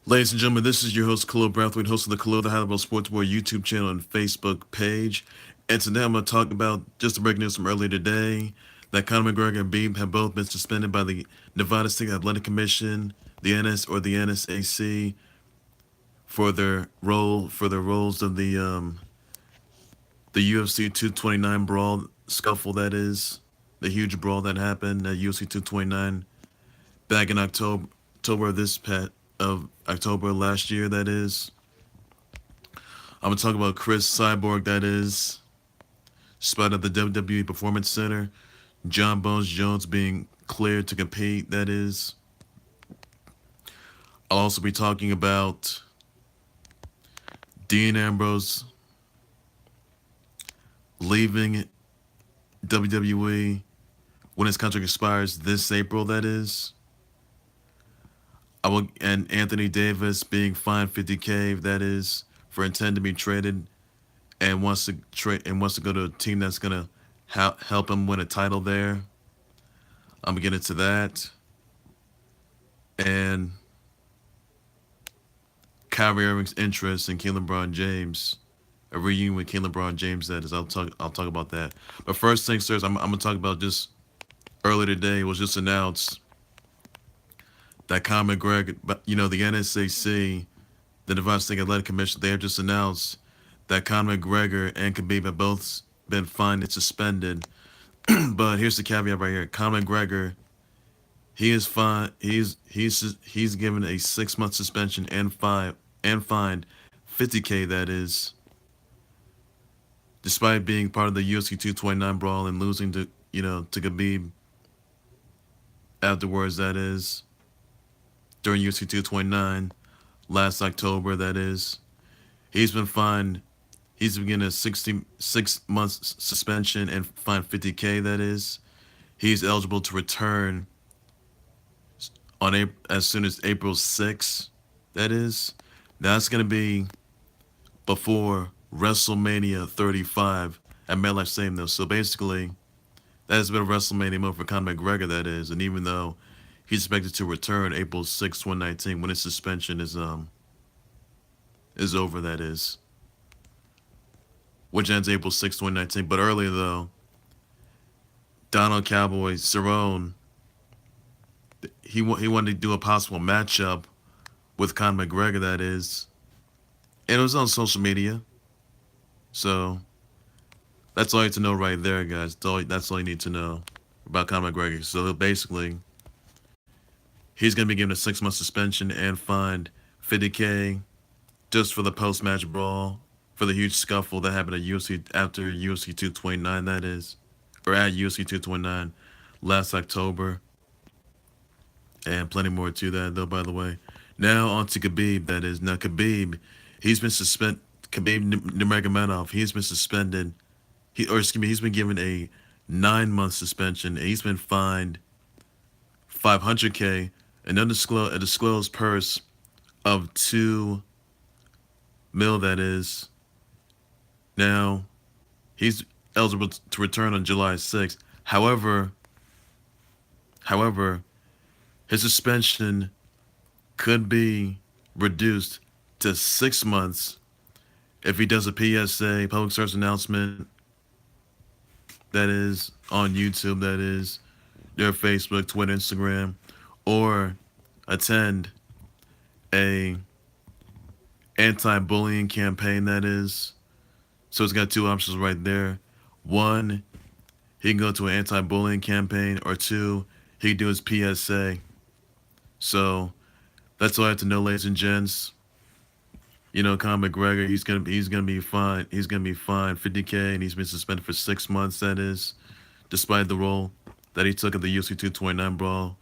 Ladies and gentlemen, this is your host, Khalil Brathwaite, host of the Khalil the Hannibal Sports War YouTube channel and Facebook page. And today I'm going to talk about just the breaking news from earlier today that Conor McGregor and Khabib have both been suspended by the Nevada State Athletic Commission, the the NSAC, for their roles of the UFC 229 brawl scuffle. That is the huge brawl that happened at UFC 229 back in October of October last year. That is, I'm gonna talk about Cris Cyborg. That is, spot at the WWE Performance Center. Jon Jones being cleared to compete. That is, I'll also be talking about Dean Ambrose leaving WWE when his contract expires this April. That is, and Anthony Davis being fined 50K. That is for intending to be traded and wants to go to a team that's gonna help him win a title there. I'm gonna get into that and Kyrie Irving's interest in LeBron James, a reunion with LeBron James. That is, I'll talk about that. But first things first, I'm gonna talk about just earlier today. It was just announced that Conor McGregor, the NSAC, the Nevada State Athletic Commission, they have just announced that Conor McGregor and Khabib have both been fined and suspended. But here's the caveat right here: Conor McGregor, he is fine. He's given a 6-month suspension and fined 50K. That is, despite being part of the UFC 229 brawl and losing to Khabib afterwards. That is, during UFC 229 last October. That is, he's been fined. He's been getting a 66 months suspension and fined 50K. That is, he's eligible to return as soon as April 6th. That is, that's gonna be before WrestleMania 35 at MetLife Stadium. Though, so basically, that has been a WrestleMania moment for Conor McGregor. That is, and even though he's expected to return April 6th, 2019, when his suspension is over. That is, which ends April 6th, 2019. But earlier, though, Donald Cowboy Cerrone, he wanted to do a possible matchup with Conor McGregor. That is, and it was on social media. So that's all you need to know right there, guys. That's all you need to know about Conor McGregor. So basically, he's going to be given a 6-month suspension and fined 50K just for the post-match brawl, for the huge scuffle that happened at UFC after UFC 229. That is, or at UFC 229 last October, and plenty more to that, though. By the way, now on to Khabib. That is, now Khabib, he's been suspended. Khabib Nurmagomedov, he's been suspended. He's been given a 9-month suspension. And he's been fined 500K, and a disclosed purse of 2 mil. That is, now he's eligible to return on July 6th. However, his suspension could be reduced to 6 months if he does a PSA, public service announcement, that is on YouTube, that is their Facebook, Twitter, Instagram, or attend a anti-bullying campaign. That is, so it's got 2 options right there. 1, he can go to an anti-bullying campaign, or 2, he can do his PSA. So that's all I have to know, ladies and gents. Conor McGregor, he's gonna be fined. He's gonna be fined 50K, and he's been suspended for 6 months. That is, despite the role that he took at the UFC 229 brawl.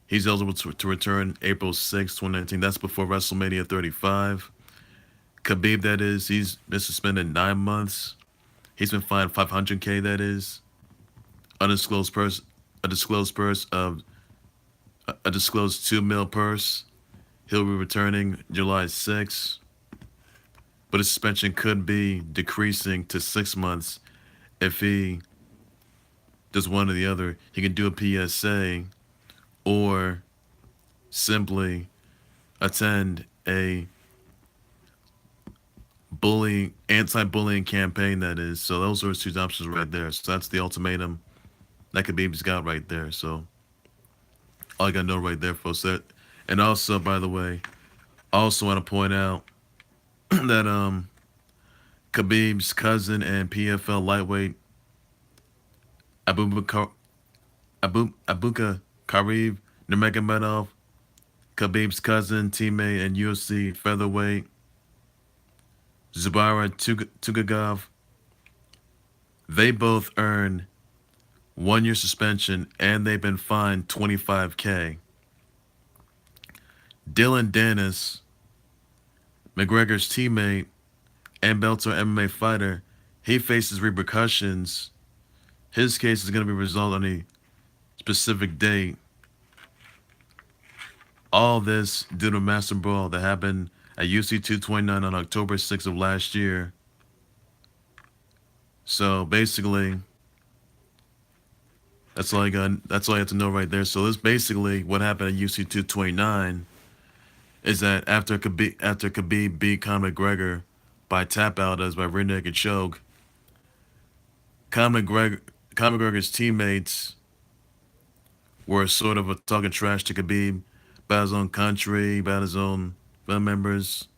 He's eligible to return April 6th, 2019. That's before WrestleMania 35. Khabib, that is, he's been suspended 9 months. He's been fined 500K. That is, undisclosed purse, a disclosed purse of a disclosed 2 mil purse. He'll be returning July 6th, but his suspension could be decreasing to 6 months if he does one or the other. He can do a PSA or simply attend a anti-bullying campaign. That is, so those are his two options right there. So that's the ultimatum that Khabib's got right there. So all I gotta know right there, folks. That, and also, by the way, I also want to point out that Khabib's cousin and PFL lightweight Abubakar Abuka Khabib Nurmagomedov, Khabib's cousin, teammate, and UFC featherweight Zubara Tugagov, they both earned 1 year suspension and they've been fined 25K. Dylan Dennis, McGregor's teammate and Bellator MMA fighter, he faces repercussions. His case is going to be resolved on a specific date. All this due to a massive brawl that happened at UC 229 on October 6th of last year. So basically, that's all I got. That's all I have to know right there. So this basically what happened at UC 229 is that after Khabib beat Conor McGregor by tap out as by rear naked choke, Conor McGregor's teammates were sort of talking trash to Khabib about his own country, about his own family members,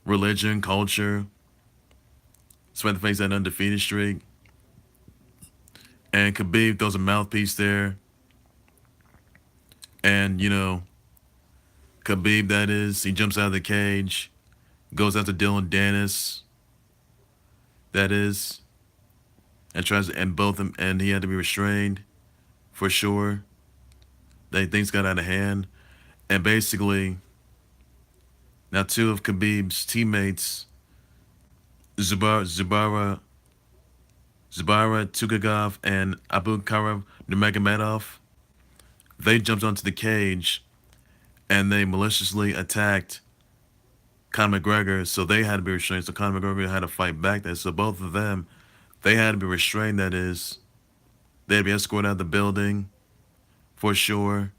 religion, culture. Despite the fact that undefeated streak, and Khabib throws a mouthpiece there, and Khabib, that is, he jumps out of the cage, goes after Dylan Dennis, that is, and tries to end both them, and he had to be restrained for sure. Things got out of hand, and basically, now two of Khabib's teammates, Zubara Tugagov and Abu Karab Nurmagomedov, they jumped onto the cage and they maliciously attacked Conor McGregor, so they had to be restrained. So Conor McGregor had to fight back there. So both of them, they had to be restrained. That is, they had to be escorted out of the building for sure.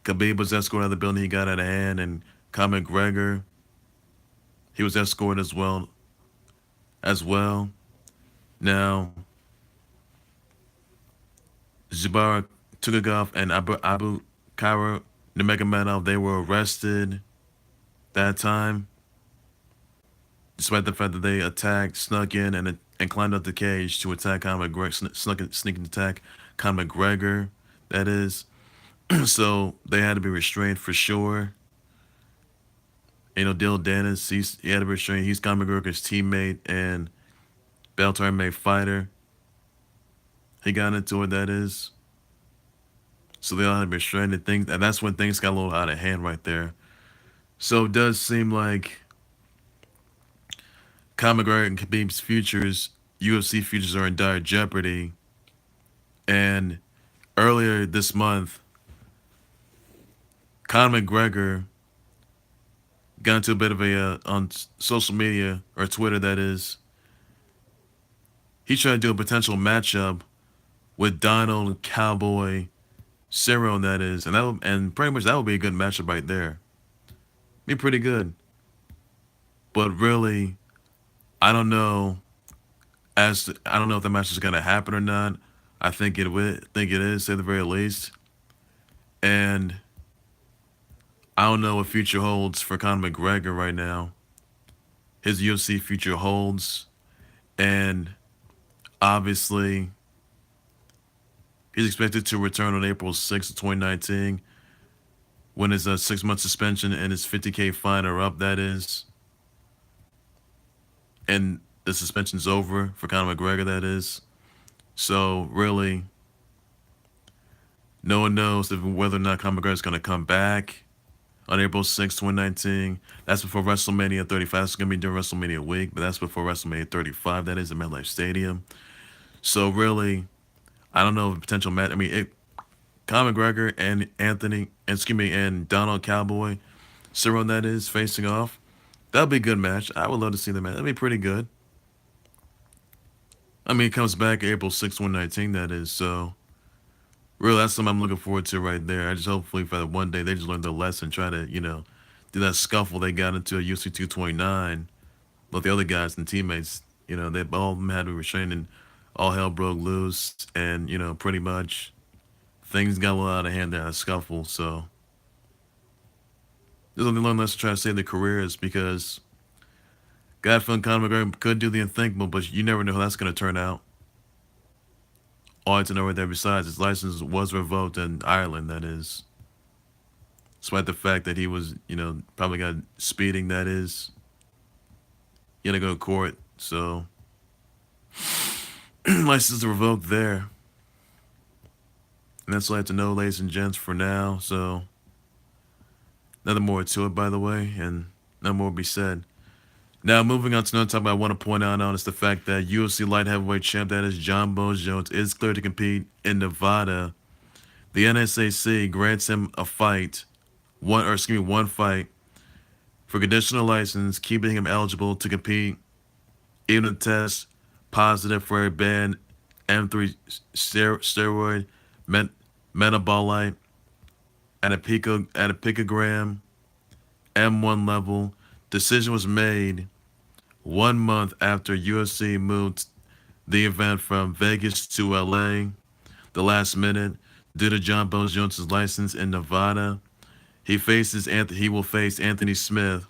Khabib was escorted out of the building. He got out of hand, and Conor McGregor, he was escorted as well. Now, Zubair Tugagov and Abu Kara Nurmagomedov, they were arrested that time, despite the fact that they snuck in, and climbed up the cage to attack Conor McGregor, sneak attack Conor McGregor, that is. So they had to be restrained for sure. Dylan Dennis, he had to be restrained. He's Conor McGregor's teammate and Bellator MMA fighter. He got into it, that is. So they all had to be restrained, and that's when things got a little out of hand right there. So it does seem like Conor McGregor and Khabib's UFC futures are in dire jeopardy. And earlier this month, Conor McGregor got into a bit of on social media, or Twitter that is, he tried to do a potential matchup with Donald Cowboy Cerrone, that is, and pretty much that would be a good matchup right there. Be pretty good. But really, I don't know. I don't know if the match is gonna happen or not. I think it would. Think it is, at the very least. And I don't know what future holds for Conor McGregor right now. His UFC future holds, and obviously, he's expected to return on April 6th, 2019, when his 6-month suspension and his 50K fine are up, that is. And the suspension's over for Conor McGregor, that is. So, really, no one knows whether or not Conor McGregor is going to come back on April 6th, 2019. That's before WrestleMania 35. It's going to be during WrestleMania week, but that's before WrestleMania 35. That is at MetLife Stadium. So, really, I don't know the potential match. I mean, Conor McGregor and Donald Cowboy Cerrone, that is, facing off. That'll be a good match. I would love to see the match. That'd be pretty good. I mean, it comes back April 6th, 2019, that is. So, Really, that's something I'm looking forward to right there. I just hopefully for one day they just learn their lesson, try to do that scuffle they got into a UFC 229 with the other guys and teammates. They all of them had to be restrained and all hell broke loose, and pretty much things got a little out of hand there at a scuffle. So there's only one lesson to try to save their careers because God feeling Conor McGregor could do the unthinkable, but you never know how that's going to turn out. All I have to know right there, besides, his license was revoked in Ireland, that is. Despite the fact that he was, probably got speeding, that is. He had to go to court, so license revoked there. And that's all I have to know, ladies and gents, for now. So, nothing more to it, by the way, and no more will be said. Now, moving on to another topic I want to point out on is the fact that UFC light heavyweight champ, that is Jon Jones, is cleared to compete in Nevada. The NSAC grants him a fight, one fight for conditional license, keeping him eligible to compete, even if test positive for a banned M3 steroid metabolite at a picogram M1 level. Decision was made 1 month after UFC moved the event from Vegas to LA. The last minute, due to Jon Jones' license in Nevada, he will face Anthony Smith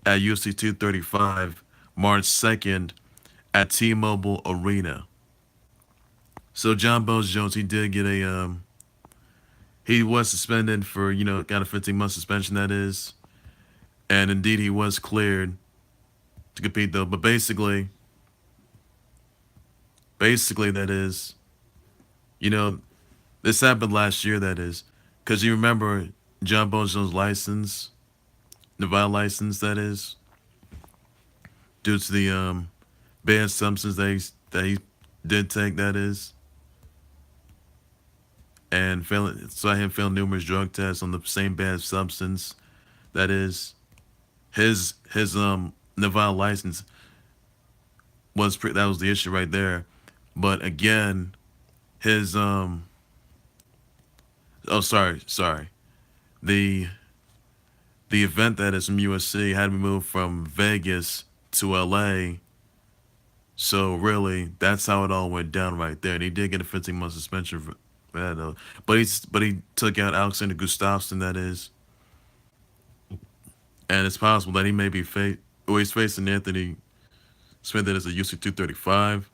at UFC 235 March 2nd at T-Mobile Arena. So Jon Jones, he did get he was suspended for got a 15-month suspension, that is, and indeed he was cleared to compete though. But basically that is, you know, this happened last year, that is, because you remember Jon Jones' license, Nevada license, that is, due to the banned substance that he did take, that is, and saw him fail numerous drug tests on the same banned substance, that is, his Nevada license that was the issue right there. But again, his oh, sorry, the the event that is from USC had to be moved from Vegas to LA. So really, that's how it all went down right there. And he did get a 15-month suspension for that though. But he took out Alexander Gustafsson, that is, and it's possible that he may be he's facing Anthony Smith, that is a UFC 235,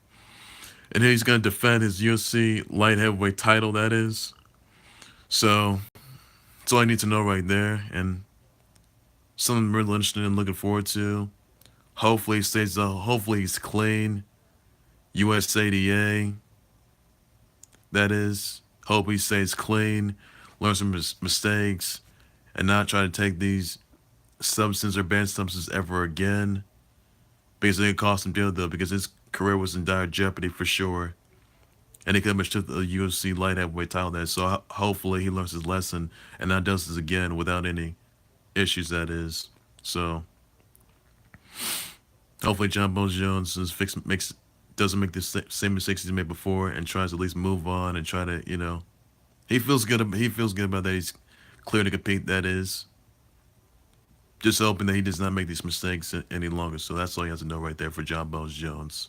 and he's going to defend his UFC light heavyweight title, that is. So that's all I need to know right there, and something I'm really interested in, looking forward to. Hopefully hopefully he's clean. USADA, that is. Hope he stays clean, learns from his mistakes, and not try to take these substances or banned substances ever again. Because it cost him deal though, because his career was in dire jeopardy for sure. And he could have took the UFC light heavyweight title there. So hopefully he learns his lesson and not does this again without any issues, that is. So hopefully Jon Jones doesn't make the same mistakes he's made before and tries to at least move on and try to, he feels good about that. He's clear to compete, that is. Just hoping that he does not make these mistakes any longer. So that's all you have to know right there for Jon Jones.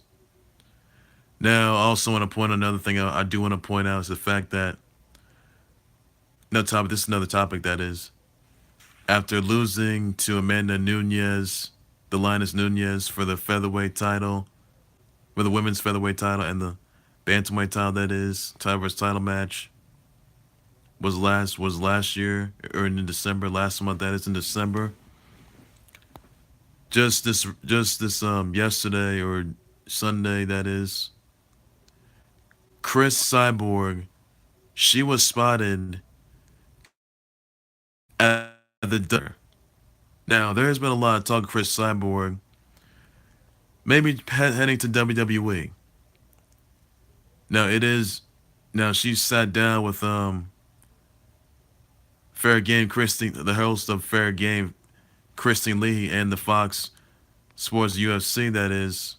Now, I also want to point out another thing I do want to point out is the fact that this is another topic, that is, after losing to Amanda Nunes, the Lioness Nunes, for the featherweight title, for the women's featherweight title and the bantamweight title, that is, title versus title match, was last year, or in December, last month, that is, in December. Just this yesterday or Sunday, that is, Cris Cyborg, she was spotted at the dinner. Now, there has been a lot of talk of Cris Cyborg maybe heading to WWE. Now she sat down with Fair Game Christine, the host of Fair Game, Christine Lee, and the Fox Sports UFC, that is,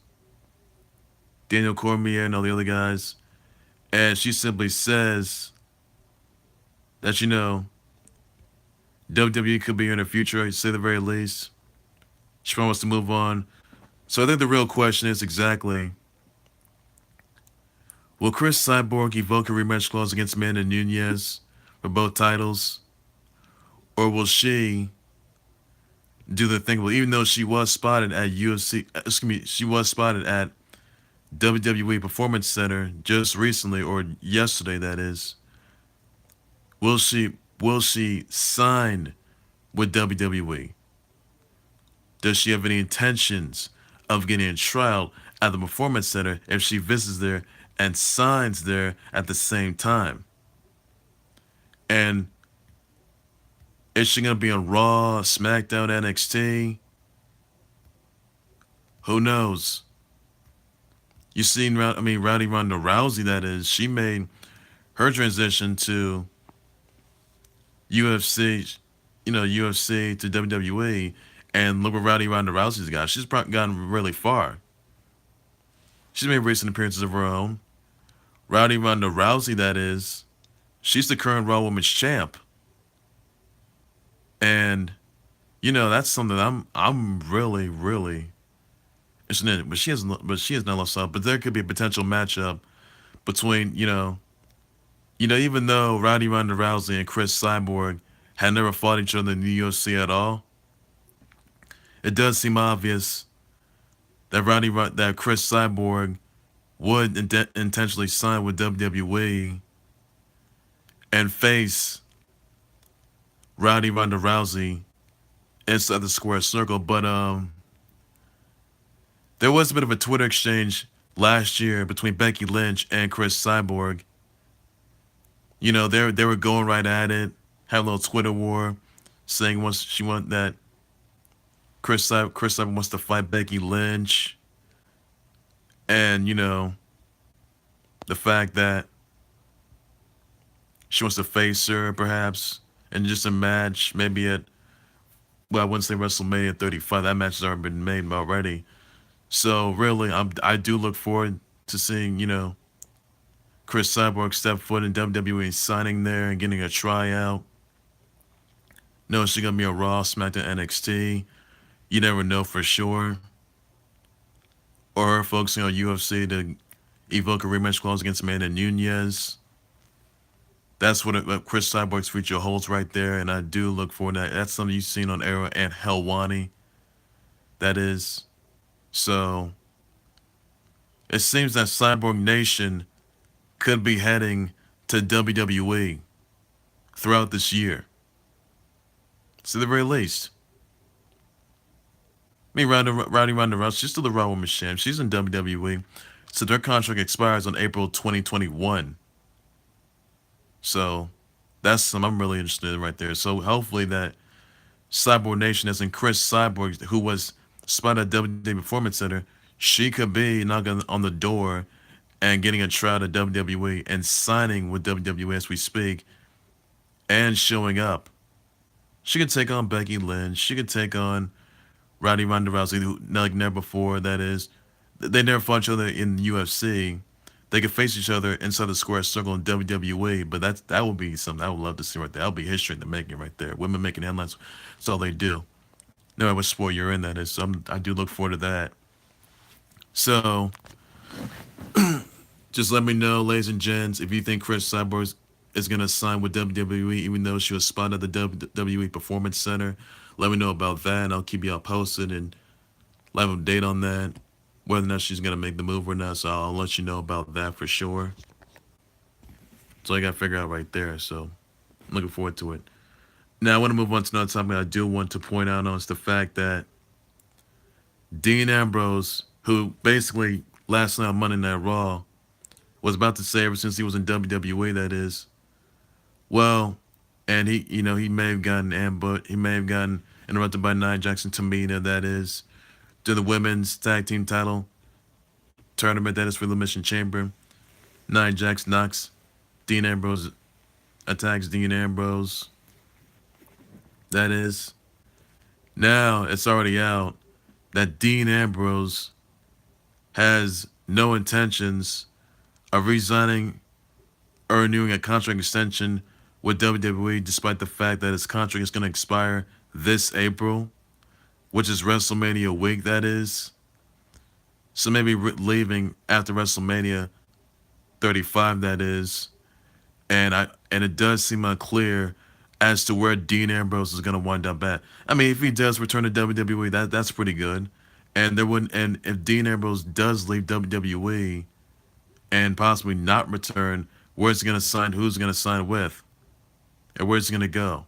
Daniel Cormier and all the other guys. And she simply says that WWE could be in the future, to say the very least. She probably wants to move on. So I think the real question is exactly, will Cris Cyborg evoke a rematch clause against Amanda Nunes for both titles? Or will she do the thing? Well, even though she was spotted at she was spotted at WWE Performance Center just recently, or yesterday, that is. Will she sign with WWE? Does she have any intentions of getting a trial at the Performance Center if she visits there and signs there at the same time? And is she gonna be on Raw, Smackdown, NXT? Who knows? You seen, Rowdy Ronda Rousey. That is, she made her transition to UFC, UFC to WWE, and look where Rowdy Ronda Rousey's got. She's gotten really far. She's made recent appearances of her own. Rowdy Ronda Rousey, that is, she's the current Raw Women's Champ, and that's something I'm really interested in. But she has not lost out. But there could be a potential matchup between even though Rowdy Ronda Rousey and Cris Cyborg had never fought each other in the UFC at all, it does seem obvious that Cris Cyborg would intentionally sign with WWE and face Rowdy Ronda Rousey inside the square circle. But there was a bit of a Twitter exchange last year between Becky Lynch and Cris Cyborg. They were going right at it, had a little Twitter war, saying once she want that Cris Cyborg wants to fight Becky Lynch, and the fact that she wants to face her perhaps in just a match, maybe at, well, I wouldn't say WrestleMania 35. That match has already been made already. So really, I do look forward to seeing Cris Cyborg step foot in WWE, signing there and getting a tryout. No, is she gonna be a Raw, SmackDown, NXT? You never know for sure. Or her focusing on UFC to evoke a rematch clause against Amanda Nunes. That's what Cris Cyborg's future holds right there, and I do look forward to that. That's something you've seen on Arrow and Helwani. That is. So it seems that Cyborg Nation could be heading to WWE throughout this year. To the very least. Rowdy Ronda Rousey, she's still the Raw Women's Champ. She's in WWE. So their contract expires on April 2021. So that's something I'm really interested in right there. So hopefully that Cyborg Nation, as in Cris Cyborg, who was spotted at WWE Performance Center, she could be knocking on the door and getting a trial at WWE and signing with WWE as we speak and showing up. She could take on Becky Lynch. She could take on Rowdy Ronda Rousey, who, like never before, that is. They never fought each other in the UFC. They could face each other inside the square circle in WWE, but that would be something I would love to see right there. That would be history in the making right there. Women making headlines. That's all they do. No matter what sport you're in, that is. So I do look forward to that. So just let me know, ladies and gents, if you think Cris Cyborg is going to sign with WWE, even though she was spotted at the WWE Performance Center. Let me know about that, and I'll keep y'all posted and live update on that, whether or not she's going to make the move or not. So I'll let you know about that for sure. So I got to figure out right there. So I'm looking forward to it. Now I want to move on to another topic I do want to point out on is the fact that Dean Ambrose, who basically last night on Monday Night Raw was about to say ever since he was in WWE, that is, well, and he may have gotten ambushed, he may have gotten interrupted by Nia Jackson Tamina, that is, to the women's tag team title tournament, that is for Elimination Chamber. Nia Jax knocks Dean Ambrose, attacks Dean Ambrose. That is. Now it's already out that Dean Ambrose has no intentions of resigning or renewing a contract extension with WWE, despite the fact that his contract is going to expire this April, which is WrestleMania week, that is. So maybe leaving after WrestleMania 35, that is. And it does seem unclear as to where Dean Ambrose is going to wind up at. I mean, if he does return to WWE, that's pretty good. And there wouldn't, and if Dean Ambrose does leave WWE and possibly not return, where's he going to sign? Who's he going to sign with? And where's he going to go?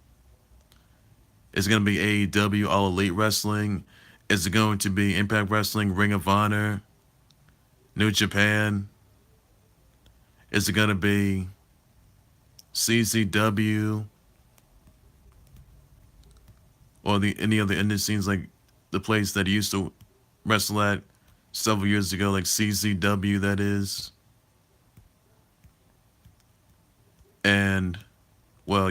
Is it going to be AEW, All Elite Wrestling? Is it going to be Impact Wrestling, Ring of Honor, New Japan? Is it going to be CZW or any other indie scenes like the place that he used to wrestle at several years ago, like CZW, that is? And, well,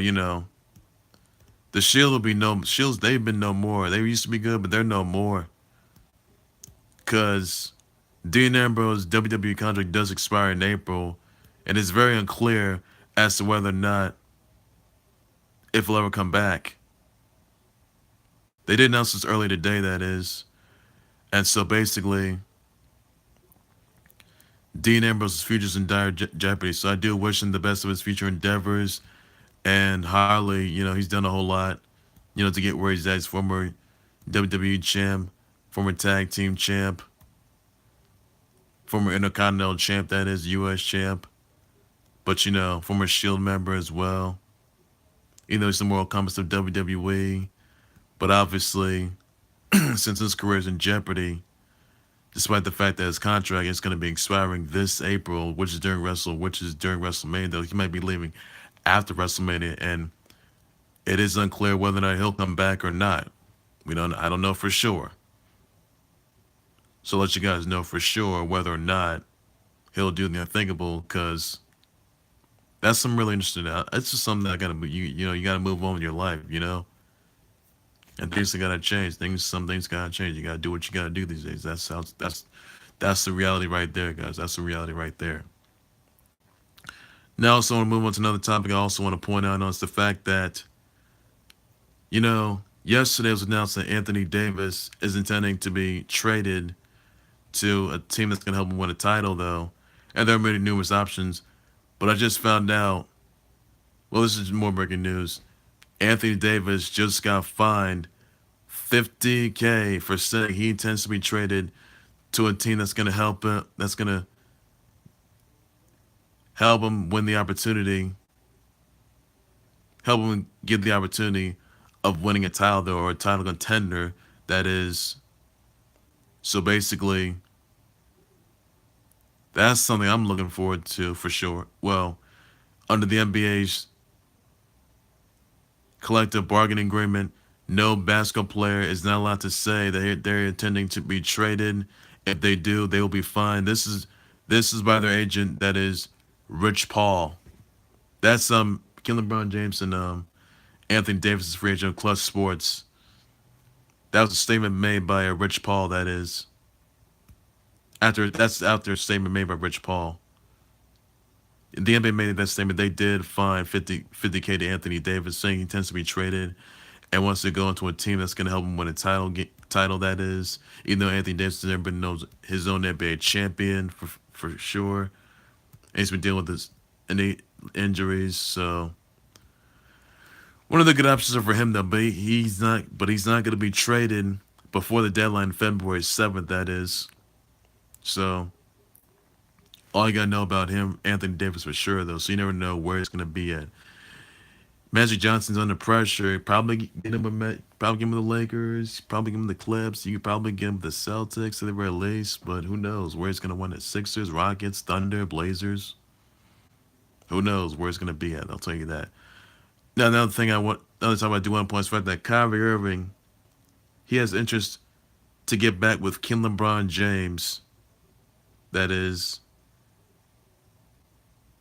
the Shield will be no Shields. They've been no more. They used to be good, but they're no more. Cause Dean Ambrose's WWE contract does expire in April, and it's very unclear as to whether or not if he'll ever come back. They did announce this earlier today, that is, and so basically, Dean Ambrose's future's in dire jeopardy. So I do wish him the best of his future endeavors. And Harley, he's done a whole lot, to get where he's at. He's former WWE champ, former tag team champ, former Intercontinental champ, that is, US champ. But, former Shield member as well. He's the moral compass of WWE. But obviously, since his career is in jeopardy, despite the fact that his contract is going to be expiring this April, which is during WrestleMania, though he might be leaving after WrestleMania, and it is unclear whether or not he'll come back or not. I don't know for sure. So I'll let you guys know for sure whether or not he'll do the unthinkable, because that's some really interesting. It's just something that you gotta move on with your life, and things are gotta change. Some things gotta change. You gotta do what you gotta do these days. That's the reality right there, guys. That's the reality right there. Now, I also want to move on to another topic. I also want to point out is the fact that, yesterday it was announced that Anthony Davis is intending to be traded to a team that's going to help him win a title, though. And there are many numerous options. But I just found out, well, this is more breaking news. Anthony Davis just got fined $50K for saying he intends to be traded to a team that's going to help him win the opportunity, help him get the opportunity of winning a title, though, or a title contender, that is. So basically, that's something I'm looking forward to for sure. Well, under the NBA's collective bargaining agreement, no basketball player is not allowed to say that they're intending to be traded. If they do, they will be fined. This is by their agent, that is Rich Paul. That's LeBron James and Anthony Davis is free agent of Clutch Sports. That was a statement made by Rich Paul, that is. After a statement made by Rich Paul. The NBA made that statement. They did fine $50K to Anthony Davis, saying he tends to be traded and wants to go into a team that's going to help him win a title, that is. Even though Anthony Davis has never been his own NBA champion for sure. And he's been dealing with his injuries, so one of the good options are for him, though. But he's not going to be traded before the deadline, February 7th, that is. So all you gotta know about him, Anthony Davis, for sure, though. So you never know where it's gonna be at. Magic Johnson's under pressure. Probably get him with the Lakers. Probably get him with the Clips. You could probably get him with the Celtics at the very least. But who knows where it's gonna win at? Sixers, Rockets, Thunder, Blazers. Who knows where it's gonna be at? I'll tell you that. Now, another time I do want to point is the fact that Kyrie Irving, he has interest to get back with King LeBron James. That is.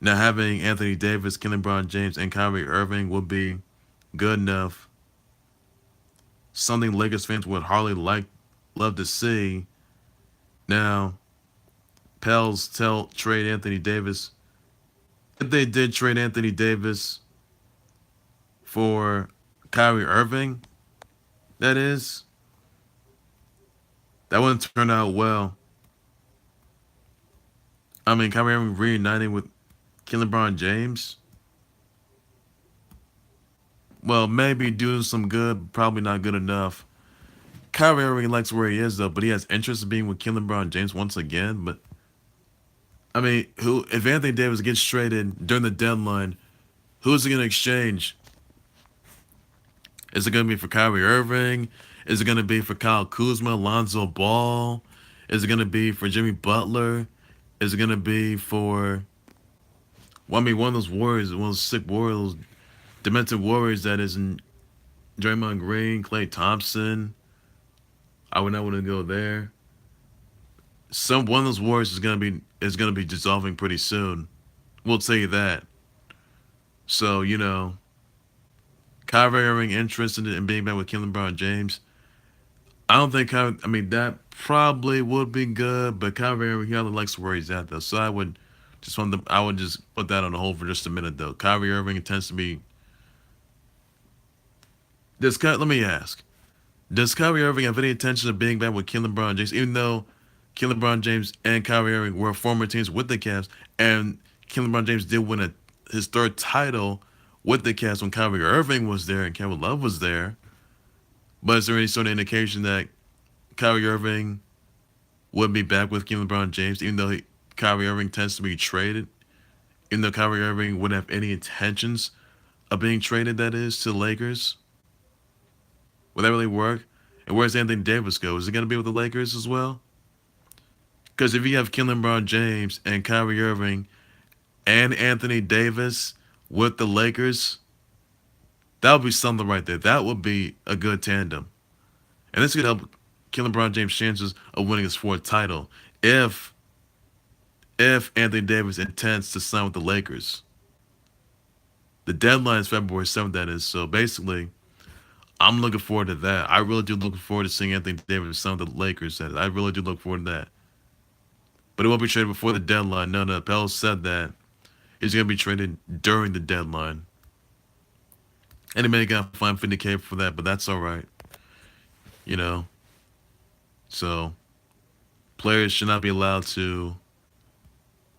Now, having Anthony Davis, King LeBron James, and Kyrie Irving would be good enough. Something Lakers fans would hardly love to see. Now, Pels trade Anthony Davis. If they did trade Anthony Davis, for Kyrie Irving, that is, that wouldn't turn out well. I mean, Kyrie Irving reuniting with LeBron James. Well, maybe doing some good, probably not good enough. Kyrie Irving likes where he is though, but he has interest in being with LeBron James once again. But I mean, who if Anthony Davis gets traded during the deadline, who's he gonna exchange? Is it gonna be for Kyrie Irving? Is it gonna be for Kyle Kuzma, Lonzo Ball? Is it gonna be for Jimmy Butler? Is it gonna be for well, I mean, one of those warriors, one of those sick warriors, those demented warriors that isn't Draymond Green, Klay Thompson. I would not want to go there. Some one of those warriors is gonna be dissolving pretty soon. We'll tell you that. So Kyrie Irving interested in being back with LeBron James. I don't think Kyrie. I mean, that probably would be good, but Kyrie Irving, he only likes where he's at though. So I would just put that on the hold for just a minute though. Kyrie Irving tends to be. Let me ask. Does Kyrie Irving have any intention of being back with LeBron James, even though LeBron James and Kyrie Irving were former teams with the Cavs, and LeBron James did win his third title with the Cavs when Kyrie Irving was there and Kevin Love was there? But is there any sort of indication that Kyrie Irving would be back with LeBron James, even though Kyrie Irving tends to be traded? Even though Kyrie Irving wouldn't have any intentions of being traded, that is, to the Lakers? Will that really work? And where's Anthony Davis go? Is he going to be with the Lakers as well? Because if you have LeBron James and Kyrie Irving and Anthony Davis with the Lakers, that would be something right there. That would be a good tandem. And this could help LeBron James' chances of winning his fourth title if Anthony Davis intends to sign with the Lakers. The deadline is February 7th, that is. So basically, I'm looking forward to that. I really do look forward to seeing Anthony Davis sign with the Lakers. I really do look forward to that. But it won't be traded before the deadline. No. Pell said that he's going to be traded during the deadline. And he may got fined $50K for that, but that's all right. So players should not be allowed to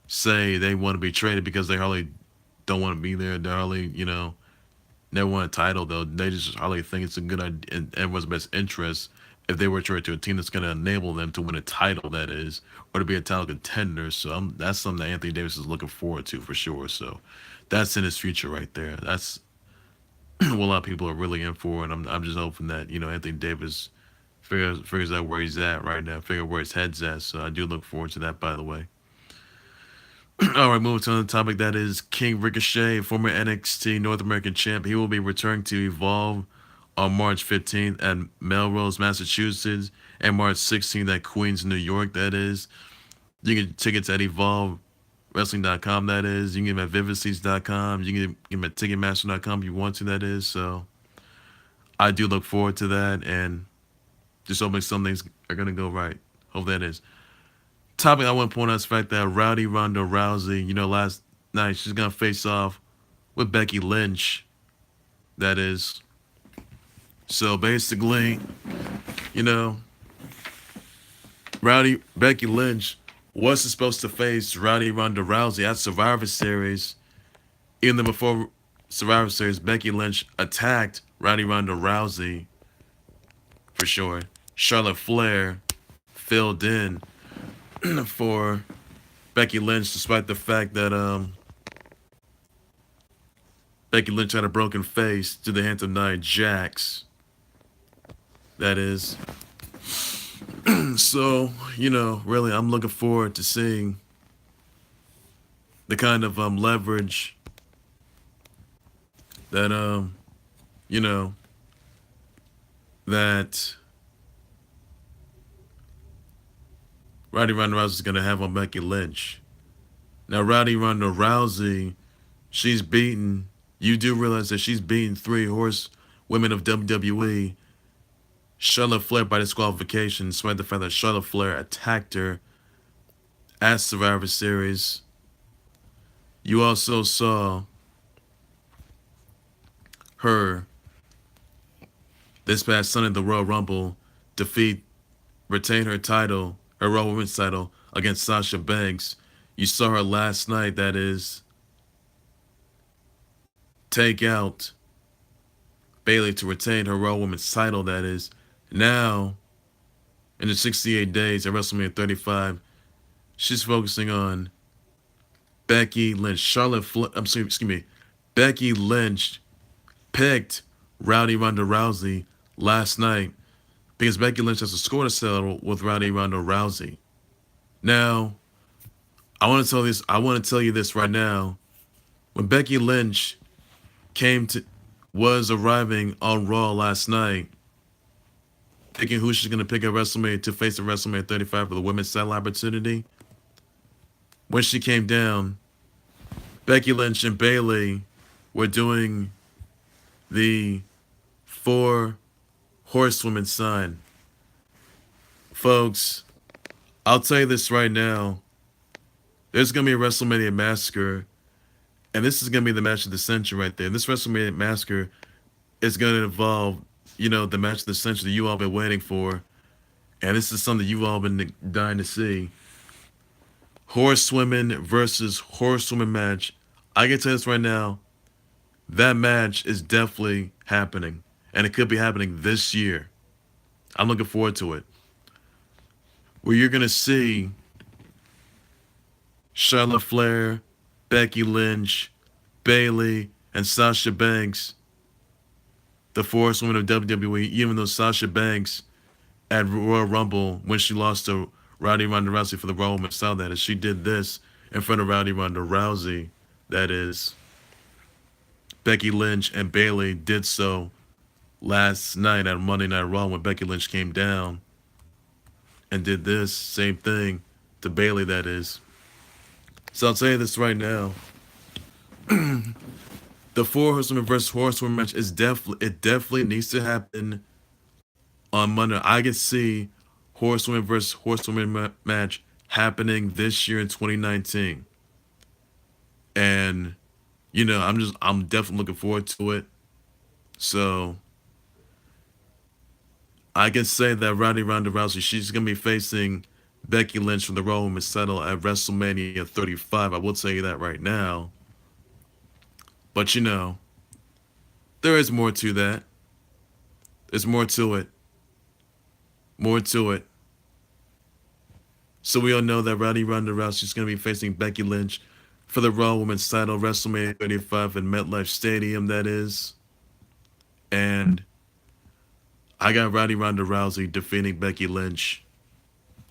say they want to be traded because they hardly don't want to be there. They hardly, never won a title, though. They just hardly think it's a good idea in everyone's best interest if they were traded to a team that's going to enable them to win a title, that is, or to be a title contender. So that's something that Anthony Davis is looking forward to for sure. So that's in his future right there. That's what a lot of people are really in for, and I'm just hoping that Anthony Davis figures out where he's at right now, figure where his head's at. So I do look forward to that, by the way. All right, moving to another topic, that is King Ricochet, former NXT North American champ. He will be returning to Evolve on March 15th at Melrose, Massachusetts, and March 16th at Queens, New York, that is. You can get tickets at EvolveWrestling.com, that is. You can get them at VividSeats.com. You can get them at Ticketmaster.com if you want to, that is. So I do look forward to that, and just hoping some things are going to go right. Hope that is. Topic I want to point out is the fact that Rowdy Ronda Rousey, last night she's going to face off with Becky Lynch, that is. So basically, Becky Lynch wasn't supposed to face Rowdy Ronda Rousey at Survivor Series. Even though before Survivor Series, Becky Lynch attacked Rowdy Ronda Rousey, for sure. Charlotte Flair filled in for Becky Lynch, despite the fact that Becky Lynch had a broken face to the hands of Nia Jax. That is. So, really, I'm looking forward to seeing the kind of leverage that that Rowdy Ronda Rousey is going to have on Becky Lynch. Now, Rowdy Ronda Rousey, you do realize that she's beaten 3 horsewomen of WWE. Charlotte Flair by disqualification, despite the fact that Charlotte Flair attacked her at Survivor Series. You also saw her this past Sunday, the Royal Rumble, defeat, retain her title, her Raw Women's title against Sasha Banks. You saw her last night, that is, take out Bayley to retain her Raw Women's title, that is. Now, in the 68 days at WrestleMania 35, she's focusing on Becky Lynch. Becky Lynch picked Rowdy Ronda Rousey last night because Becky Lynch has a score to settle with Rowdy Ronda Rousey. Now, I want to tell you this right now. When Becky Lynch was arriving on Raw last night, picking who she's going to pick at WrestleMania to face at WrestleMania 35 for the women's title opportunity, when she came down, Becky Lynch and Bayley were doing the 4 horsewomen sign. Folks, I'll tell you this right now. There's going to be a WrestleMania massacre, and this is going to be the match of the century right there. This WrestleMania massacre is going to involve, the match of the century that you all been waiting for, and this is something you've all been dying to see. Horsewomen versus horsewomen match. I can tell you this right now. That match is definitely happening, and it could be happening this year. I'm looking forward to it. Where you're going to see Charlotte Flair, Becky Lynch, Bayley, and Sasha Banks, the 4 women of WWE, even though Sasha Banks at Royal Rumble, when she lost to Rowdy Ronda Rousey for the Raw Women's title, that is, she did this in front of Rowdy Ronda Rousey, that is. Becky Lynch and Bayley did so last night at Monday Night Raw when Becky Lynch came down and did this same thing to Bayley, that is. So I'll tell you this right now. The 4 horsewomen versus horsewomen match is definitely needs to happen on Monday. I can see horsewomen versus horsewomen match happening this year in 2019. And I'm definitely looking forward to it. So I can say that Rowdy Ronda Rousey, she's gonna be facing Becky Lynch from the Raw Women's title at WrestleMania 35. I will tell you that right now. But there is more to that. There's more to it. More to it. So we all know that Rowdy Ronda Rousey is going to be facing Becky Lynch for the Raw Women's title, WrestleMania 35 in MetLife Stadium, that is. And I got Rowdy Ronda Rousey defeating Becky Lynch.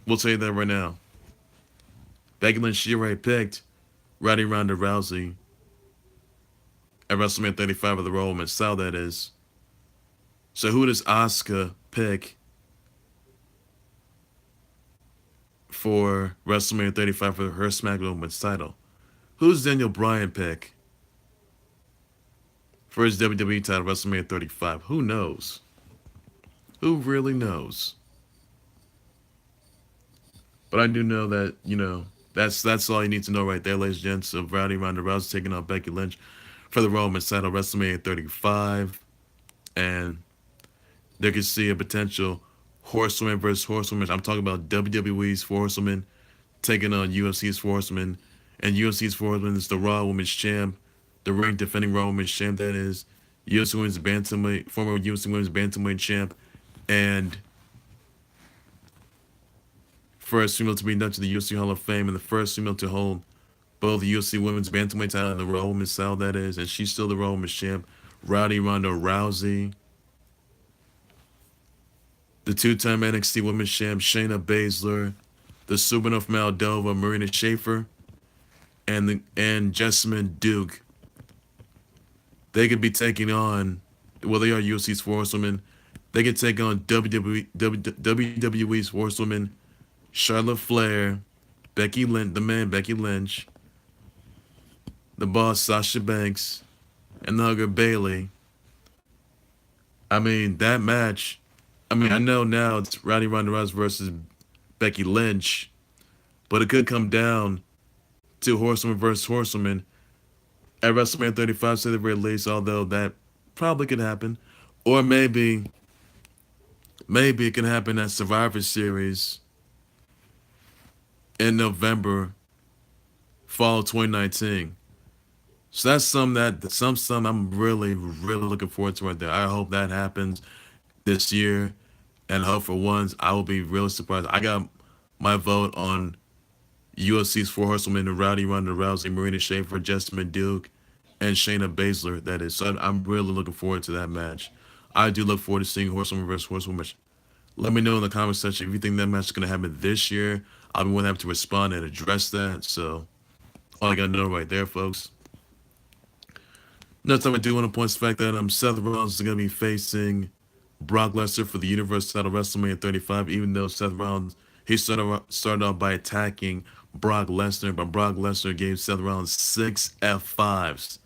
We'll tell you that right now. Becky Lynch, she already picked Rowdy Ronda Rousey at WrestleMania 35 of the Raw Women's title, that is. So who does Asuka pick for WrestleMania 35 for her Smackdown Women's title? Who's Daniel Bryan pick for his WWE title WrestleMania 35? Who knows? Who really knows? But I do know that, that's all you need to know right there, ladies and gents, of Rowdy Ronda Rousey taking on Becky Lynch for the Raw Women's title WrestleMania 35. And there could see a potential horsewomen versus horsewomen. I'm talking about WWE's 4 horsewomen taking on UFC's 4 horsewomen. And UFC's 4 horsewomen is the Raw Women's champ, the ring defending Raw Women's champ, that is. UFC Women's Bantamweight, former UFC Women's Bantamweight champ, and first female to be inducted to the UFC Hall of Fame, and the first female to hold both the UFC Women's Bantamweight title and the Raw Women's title, that is. And she's still the Raw Women's champ, Rowdy Ronda Rousey. The 2-time NXT Women's champ, Shayna Baszler. The Superstar from Moldova, Marina Shafir. And Jessamine Duke. They could be taking on, well, they are UFC's 4 horsewomen. They could take on WWE's 4 horsewomen, Charlotte Flair, Becky Lynch, the boss Sasha Banks, and the hugger Bayley. I mean, that match, I know now it's Rowdy Ronda Rousey versus Becky Lynch, but it could come down to horsewoman versus horsewoman at WrestleMania 35, say the very least, although that Probably could happen. Or maybe it can happen at Survivor Series in November, fall of 2019. So that's some I'm really looking forward to right there. I hope that happens this year, and I hope for once I will be really surprised. I got my vote on UFC's four horsewomen: Rowdy, Ronda Rousey, Marina Shafir, Jessamine Duke, and Shayna Baszler. That is, so I'm really looking forward to that match. I do look forward to seeing horsewoman versus horsewoman. Let me know in the comment section if you think that match is going to happen this year. I'll be more than happy to respond and address that. So all I got to know right there, folks. Next time I do want to point to the fact that Seth Rollins is going to be facing Brock Lesnar for the Universal title WrestleMania 35, even though Seth Rollins, he started off by attacking Brock Lesnar, but Brock Lesnar gave Seth Rollins 6 F5s.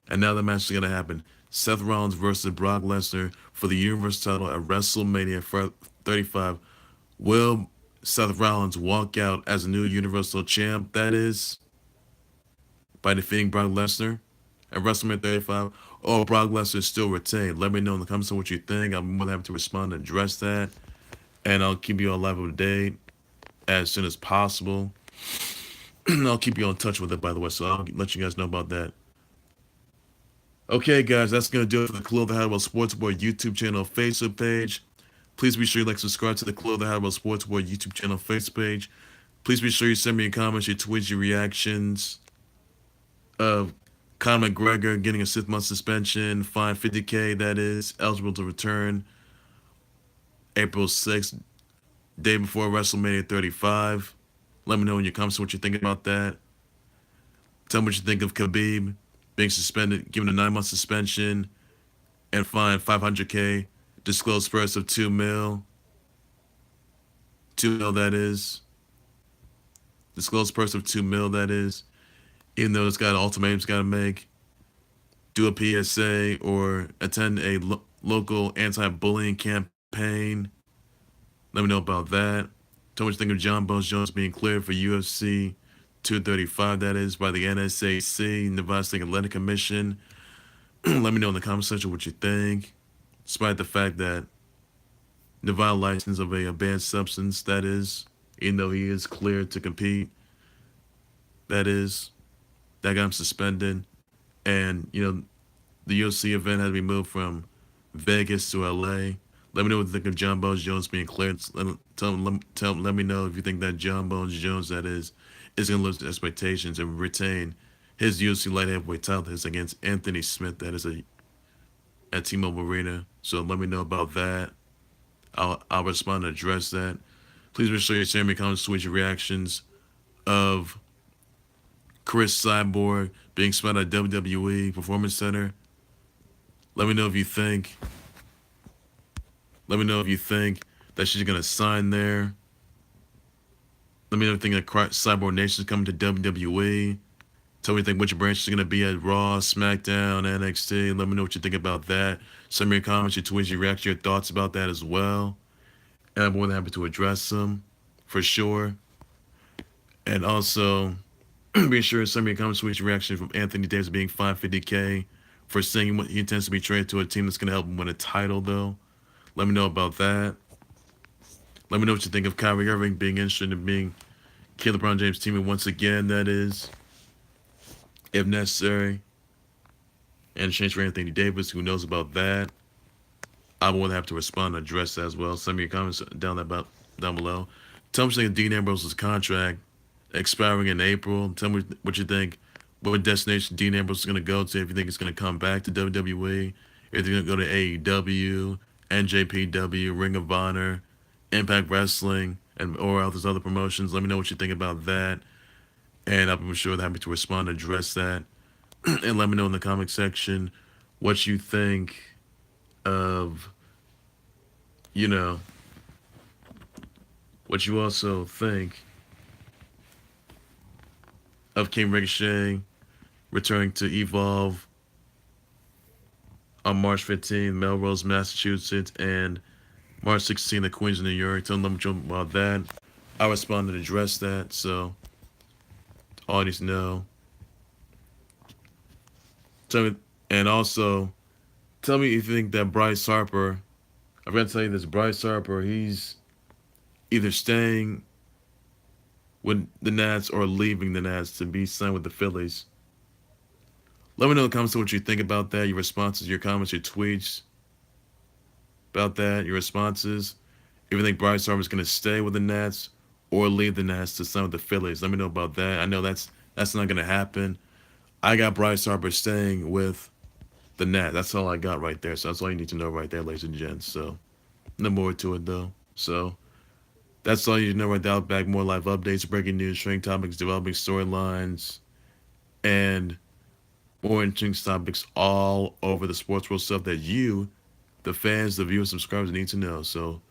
And now the match is going to happen. Seth Rollins versus Brock Lesnar for the Universal title at WrestleMania 35. Will Seth Rollins walk out as a new Universal champ, that is, by defeating Brock Lesnar at WrestleMania 35, or Brock Lesnar still retained? Let me know in the comments what you think. I'm more than happy to respond and address that. And I'll keep you all live up to date as soon as possible. I'll keep you in touch with it, by the way, so I'll let you guys know about that. Okay, guys, that's going to do it for the Khalil the Hadwell Sports Boy YouTube channel Facebook page. Please be sure you subscribe to the Khalil the Hadwell Sports Boy YouTube channel Facebook page. Please be sure you send me your comments, your tweets, your reactions of Conor McGregor getting a 6-month suspension, fine $50K, that is, eligible to return April 6th, day before WrestleMania 35. Let me know in your comments what you think about that. Tell me what you think of Khabib being suspended, given a 9-month suspension, and fined $500K. Disclosed purse of $2 million. $2 million, that is. Disclosed purse of $2 million, that is. Even though it's got ultimatums got to make, do a PSA or attend a local anti-bullying campaign. Let me know about that. Tell me what you think of Jon Jones being cleared for UFC 235, that is, by the NSAC, Nevada State Athletic Commission. Let me know in the comment section what you think, despite the fact that Nevada license of a banned substance, that is, even though he is cleared to compete, that is, that got him suspended. And, the UFC event had to be moved from Vegas to LA. Let me know what you think of Jon Jones being cleared. Let me know if you think that Jon Jones, that is going to live to expectations and retain his UFC light heavyweight title against Anthony Smith, that is at T-Mobile Arena. So let me know about that. I'll respond and address that. Please be sure you share me comments, tweet your reactions of Cris Cyborg being spent at WWE Performance Center. Let me know if you think that she's gonna sign there. Let me know if you think that Cyborg Nation is coming to WWE. Tell me which branch is gonna be at Raw, Smackdown, NXT. Let me know what you think about that. Send me your comments, your tweets, your reactions, your thoughts about that as well. And I'm more than happy to address them, for sure. And also, be sure to send me your comments, tweets, your reaction from Anthony Davis being fined $50K for saying he intends to be traded to a team that's gonna help him win a title, though. Let me know about that. Let me know what you think of Kyrie Irving being interested in being LeBron James' teammate once again, that is, if necessary. And change for Anthony Davis, who knows about that. I will have to respond and address that as well. Send me your comments down below. Tell me what you think of Dean Ambrose's contract expiring in April. Tell me what you think. What destination Dean Ambrose is going to go to, if you think it's going to come back to WWE, if they're going to go to AEW, NJPW, Ring of Honor, Impact Wrestling, or all those other promotions. Let me know what you think about that. And I'll be sure that I'm happy to respond and address that. And let me know in the comment section what you think of, what you also think of King Ricochet returning to Evolve on March 15th, Melrose, Massachusetts, and March 16th at Queens, New York. Tell them about that. I responded and addressed that, so all I need to know. Tell me, and also, Tell me if you think that Bryce Harper, I'm going to tell you this, Bryce Harper, he's either staying with the Nats or leaving the Nats to be signed with the Phillies. Let me know in the comments what you think about that, your responses, your comments, your tweets about that, your responses. If you think Bryce Harper is going to stay with the Nats or leave the Nats to sign with the Phillies, let me know about that. I know that's not going to happen. I got Bryce Harper staying with the Nats. That's all I got right there. So that's all you need to know right there, ladies and gents. So no more to it though. So that's all you need to know right there. I'll back more live updates, breaking news, trending topics, developing storylines, and more interesting topics all over the sports world stuff that you, the fans, the viewers, subscribers need to know. So